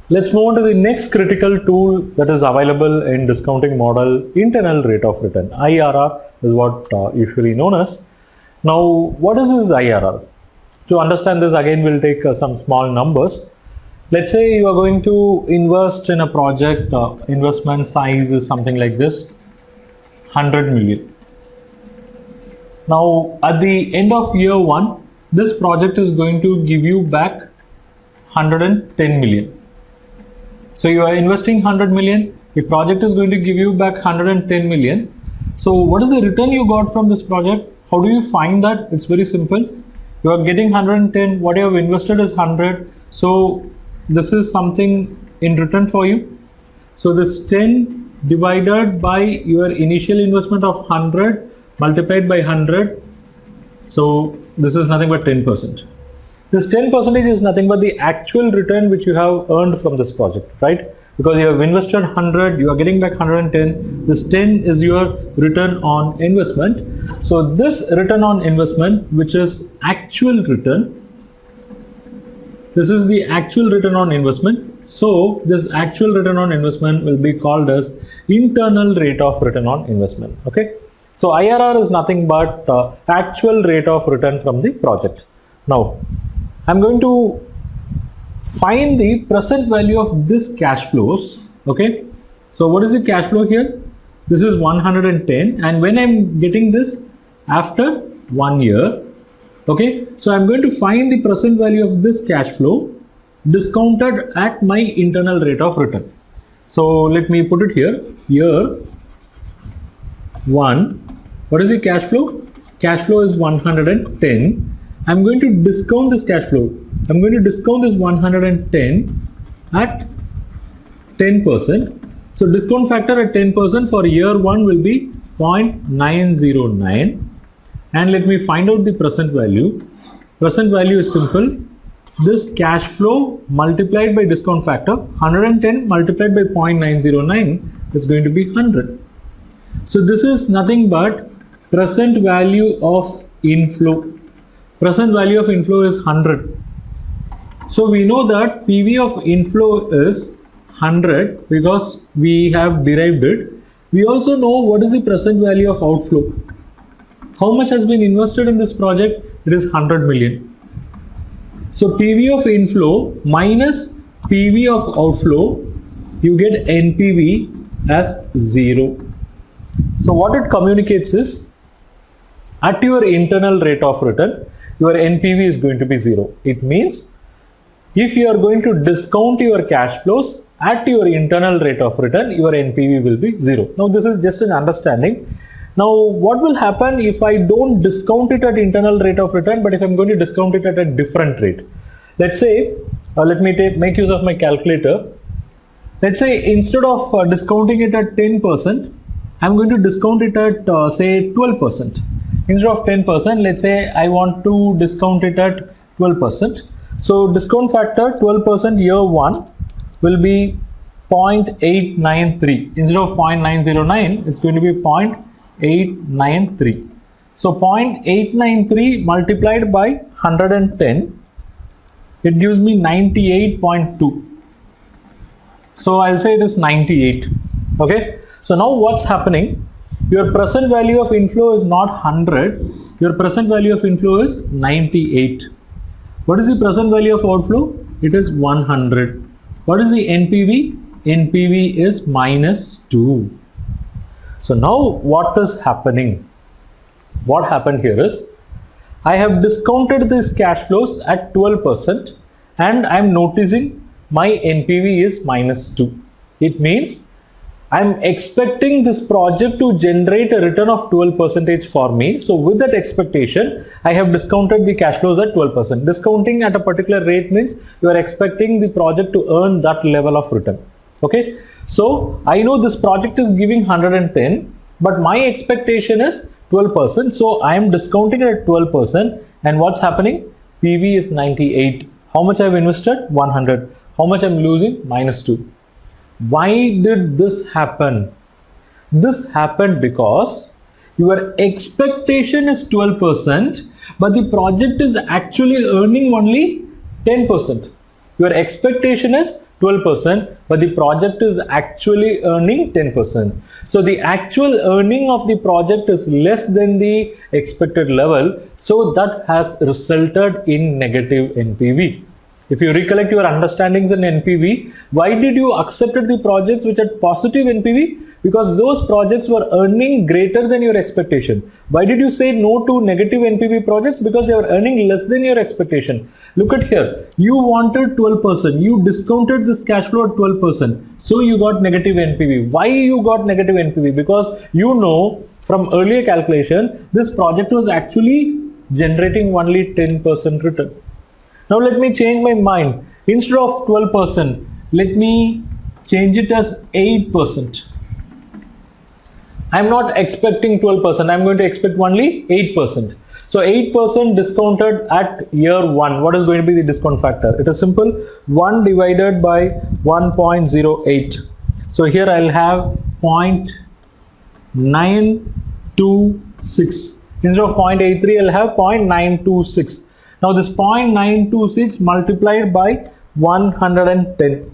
Let's move on to the next critical tool that is available in discounting model, internal rate of return. IRR is what usually known as. Now, what is this IRR? To understand this, again, we'll take some small numbers. Let's say you are going to invest in a project, investment size is something like this, 100 million. Now, at the end of year 1, this project is going to give you back 110 million. So you are investing 100 million, the project is going to give you back 110 million. So what is the return you got from this project? How do you find that? It's very simple. You are getting 110, what you have invested is 100. So this is something in return for you. So this 10 divided by your initial investment of 100 multiplied by 100. So this is nothing but 10%. This 10% is nothing but the actual return which you have earned from this project, right? Because you have invested 100, you are getting back 110. This 10 is your return on investment. So this return on investment, which is actual return, this is the actual return on investment. So this actual return on investment will be called as internal rate of return on investment. Okay. So IRR is nothing but actual rate of return from the project. Now, I'm going to find the present value of this cash flows. Okay. So what is the cash flow here? This is 110, and when I'm getting this after 1 year. Okay. So I'm going to find the present value of this cash flow discounted at my internal rate of return. So let me put it here. Year 1. What is the cash flow? Cash flow is 110. I'm going to discount this cash flow. I'm going to discount this 110 at 10%. So discount factor at 10% for year 1 will be 0.909. And let me find out the present value. Present value is simple. This cash flow multiplied by discount factor, 110 multiplied by 0.909 is going to be 100. So this is nothing but present value of inflow. Present value of inflow is 100. So we know that PV of inflow is 100 because we have derived it. We also know what is the present value of outflow. How much has been invested in this project? It is 100 million. So PV of inflow minus PV of outflow, you get NPV as 0. So what it communicates is, at your internal rate of return, your NPV is going to be 0. It means if you are going to discount your cash flows at your internal rate of return, your NPV will be 0. Now this is just an understanding. Now what will happen if I don't discount it at internal rate of return, but if I'm going to discount it at a different rate? Let's say, let me make use of my calculator. Let's say instead of discounting it at 10%, I'm going to discount it at say 12%. Instead of 10%, let's say I want to discount it at 12%. So discount factor 12% year 1 will be 0.893. Instead of 0.909, it's going to be 0.893. So 0.893 multiplied by 110, it gives me 98.2. So I'll say it is 98. Okay. So now what's happening? Your present value of inflow is not 100. Your present value of inflow is 98. What is the present value of outflow? It is 100. What is the NPV? NPV is minus 2. So now what is happening? What happened here is, I have discounted these cash flows at 12% and I am noticing my NPV is minus 2. It means I am expecting this project to generate a return of 12% for me. So with that expectation, I have discounted the cash flows at 12%. Discounting at a particular rate means you are expecting the project to earn that level of return. Okay. So I know this project is giving 110, but my expectation is 12%. So I am discounting it at 12%. And what's happening? PV is 98. How much I have invested? 100. How much I am losing? Minus 2. Why did this happen? This happened because your expectation is 12%, but the project is actually earning only 10%. Your expectation is 12%, but the project is actually earning 10%. So the actual earning of the project is less than the expected level. So that has resulted in negative NPV. If you recollect your understandings in NPV, why did you accept the projects which had positive NPV? Because those projects were earning greater than your expectation. Why did you say no to negative NPV projects? Because they were earning less than your expectation. Look at here, you wanted 12%, you discounted this cash flow at 12%, so you got negative NPV. Why you got negative NPV? Because you know from earlier calculation, this project was actually generating only 10% return. Now let me change my mind. Instead of 12%, let me change it as 8%. I'm not expecting 12%. I'm going to expect only 8%. So 8% discounted at year 1. What is going to be the discount factor? It is simple. 1 divided by 1.08. So here I'll have 0.926. Instead of 0.83, I'll have 0.926. Now this 0.926 multiplied by 110.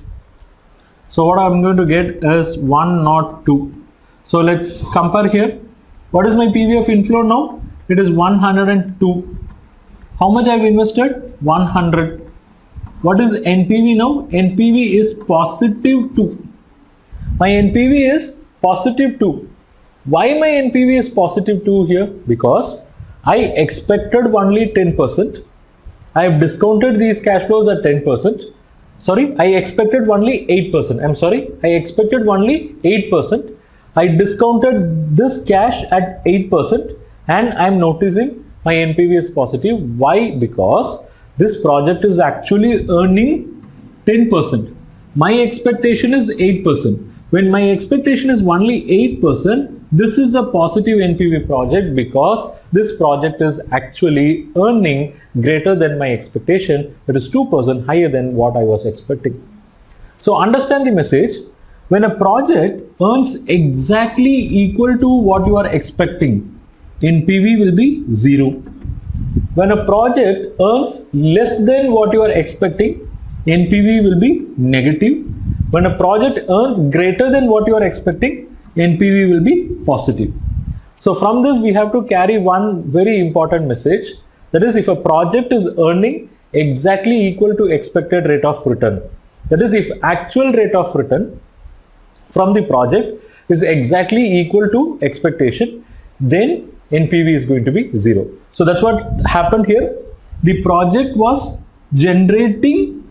So what I'm going to get is 102. So let's compare here. What is my PV of inflow now? It is 102. How much I've invested? 100. What is NPV now? NPV is positive 2. My NPV is positive 2. Why my NPV is positive 2 here? Because I expected only 10%. I have discounted these cash flows at 10%. Sorry, I expected only 8%. I'm sorry, I expected only 8%. I discounted this cash at 8% and I'm noticing my NPV is positive. Why? Because this project is actually earning 10%. My expectation is 8%. When my expectation is only 8%, this is a positive NPV project because this project is actually earning greater than my expectation. That is 2% higher than what I was expecting. So understand the message. When a project earns exactly equal to what you are expecting, NPV will be 0. When a project earns less than what you are expecting, NPV will be negative. When a project earns greater than what you are expecting, NPV will be positive. So from this we have to carry one very important message. That is, if a project is earning exactly equal to expected rate of return, that is, if actual rate of return from the project is exactly equal to expectation, then NPV is going to be 0. So that's what happened here. The project was generating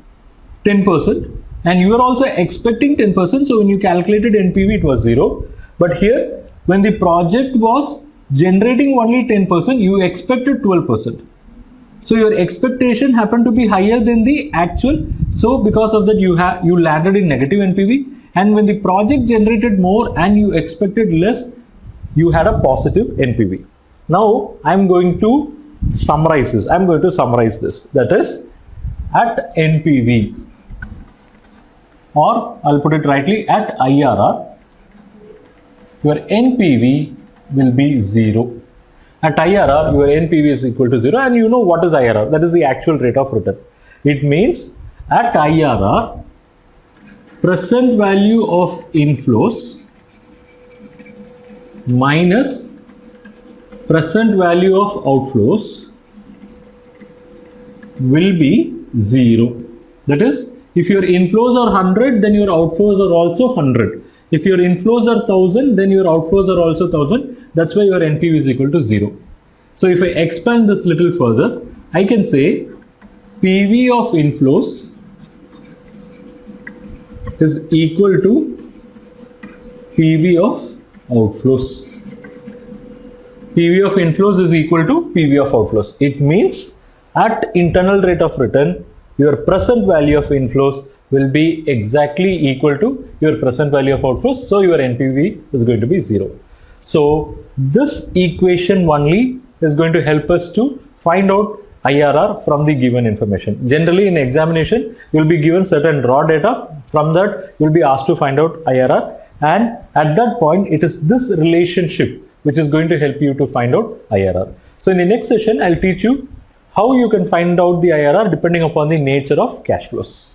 10% and you are also expecting 10%. So when you calculated NPV, it was 0. But here, when the project was generating only 10%, you expected 12%. So your expectation happened to be higher than the actual. So because of that, you landed in negative NPV. And when the project generated more and you expected less, you had a positive NPV. Now I'm going to summarize this. That is, at NPV, or I'll put it rightly, at IRR, your NPV will be 0. At IRR, your NPV is equal to 0, and you know what is IRR? That is the actual rate of return. It means at IRR, present value of inflows minus present value of outflows will be 0. That is, if your inflows are 100, then your outflows are also 100. If your inflows are 1000, then your outflows are also 1000. That's why your NPV is equal to 0. So if I expand this little further, I can say PV of inflows is equal to PV of outflows. PV of inflows is equal to PV of outflows. It means at internal rate of return, your present value of inflows will be exactly equal to your present value of outflows. So your NPV is going to be 0. So this equation only is going to help us to find out IRR from the given information. Generally in examination, you will be given certain raw data. From that, you will be asked to find out IRR. And at that point, it is this relationship which is going to help you to find out IRR. So in the next session, I'll teach you how you can find out the IRR depending upon the nature of cash flows.